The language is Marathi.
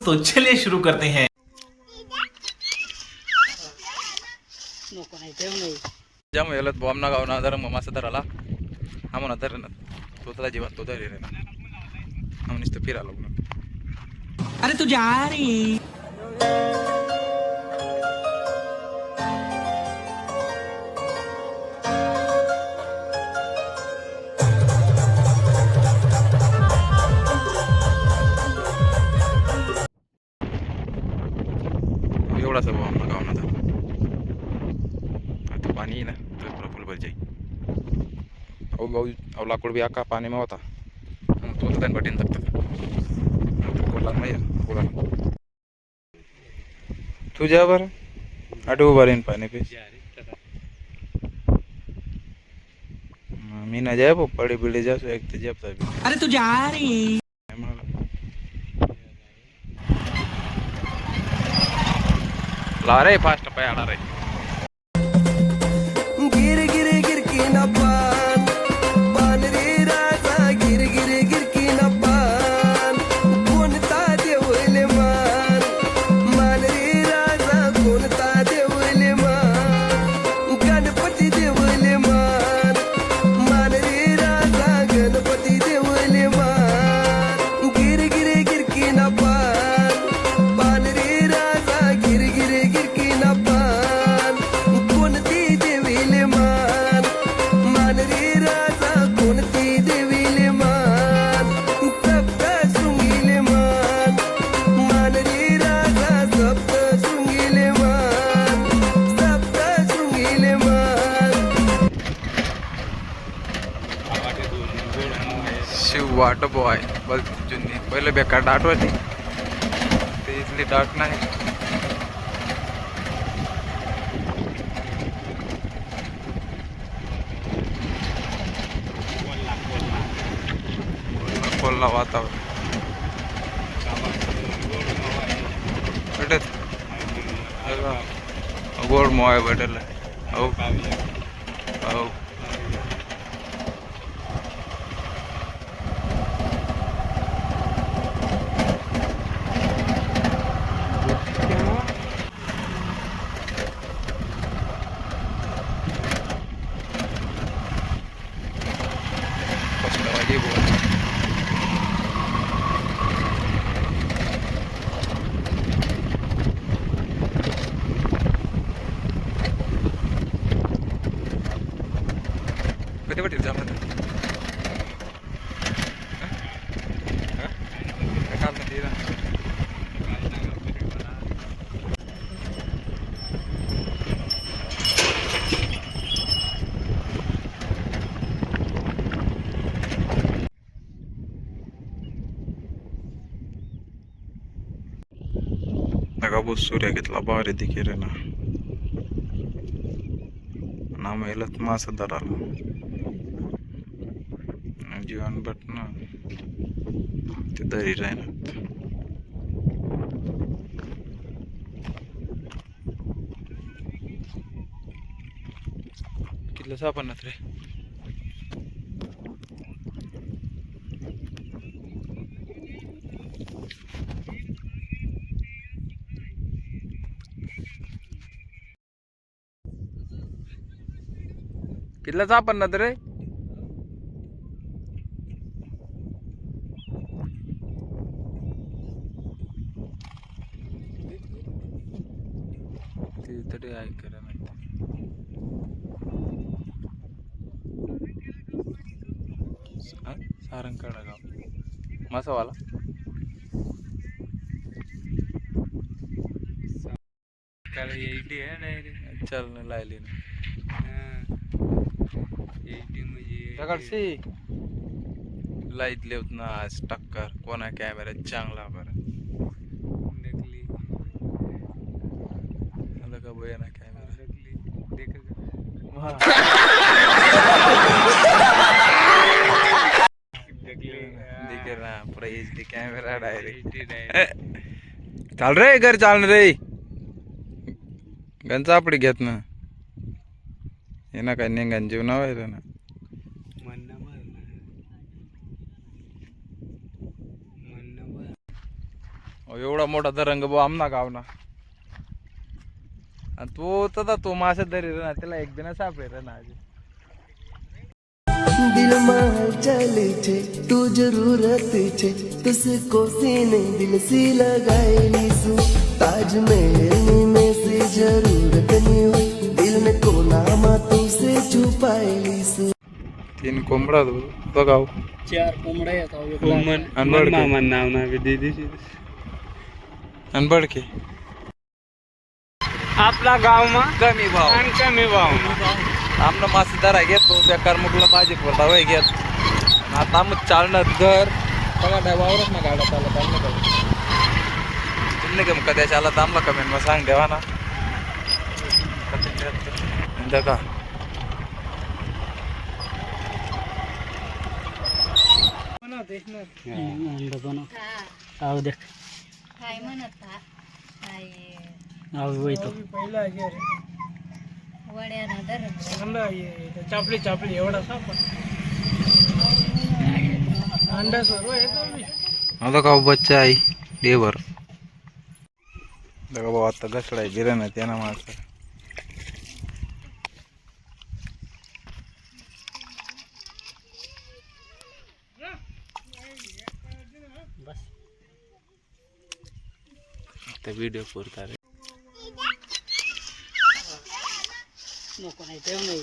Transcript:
तो चलिए शुरू करते हैं। जाम येलत बॉम्बना गावना जर मासा धराला हा म्हणा धर ना तो त्याला जीवन तो धरे रे ना आम्ही नुसतं फिरायला म्हणून अरे तू जा रही एवढासा बॉम्बना गावना धर आता पाणी आहे ना तर पुरा फुल भर जाई अहो गाव अहो लाकूड बी आका पाणी में होता तो तर बटीन टाकतात कोला नाही कोला तुझ्या बरं आठ उभा राहीन पाणी पे मी ना जाय पडे बिडे जासो एक ते जेबता भी अरे तू जा रही ला रे फास्ट पाय आला रे गिर गिर गिर की न पान पान रे राजा गिर गिर गिर की न पान कोणता देवले मान मान रे राजा कोणता देवले मान गणपती देवले मान मान रे राजा गणपती देवले मान गिर गिर गिर की न पान पान रे राजा गिर गिर गिर की न पान कोणती देवीले मान मान रे राजा कोणती देवीले मान सप्त शृंगीले मान मान रे राजा सप्त शृंगीले मान सप्त शृंगीले मान शिव वाट बॉय बस जुनी पहिले बेकार डाट होती ते इथली डाट नाही कोल्हा वातावरण भेटत गोड मोय भेटेल हो हो कष्टवादी बोल कधी भेटेल जा म्हणा काम नाही ना नका बस सूर्य घेतला भारी दिखे रे ना ना मेलत मास धराला जीवन बटन ते दरी राहणार कितलं सापडणार रे कितलं सापडणार रे तरी ऐकायला सारंगकडा गाव मासावाला चल लायली म्हणजे लाईत लेवत ना आज टक्कर कोणा कॅमेरा चांगला बरं आलं का बोया ना कॅमेरा दिखे ना पुरा एचडी कॅमेरा डायरेक्ट चाल रे घर चाल रे गंजा आपली घेत ना हे ना काय निघान जीव नाव आहे ना एवढा मोठा तरंग भाऊ आमना गावना आणि तो मासे धरी रे ना त्याला एक दिन सापडे रे ना आज दिल में चले छे तू जरूरत छे तुझको सीने दिल से लगाए लीसू ताजमहल में से जरूरत नहीं हुई दिल में कोना मा तुझसे छुपाए लीसू 3 कोंबडा बघाव 4 कोंबड्या येतात अनबड मामा नाव ना दीदी अनबड के आपला गाव मा कमी भाव आणि कमी भाव आमना मासे धरा घेतो त्या करमुकला भाजी पोटा वय घेत आता आम चालणं घर बघा नाही वावरच ना गाडा चालत आम्ही का तुम्ही का कधी आला तर आम्हाला कमेंट मध्ये सांग देवा ना का आव दे काय म्हणत हा? काय आव वैतो वड्या ना धरण चापली चापली एवढा साप अंडा सर्व आता का बच्चा आई देवर देखा भाऊ आता घसडा आहे गिरण आहे त्यानं माझं व्हिडिओ पुरता रे नको नाही ठेव नाही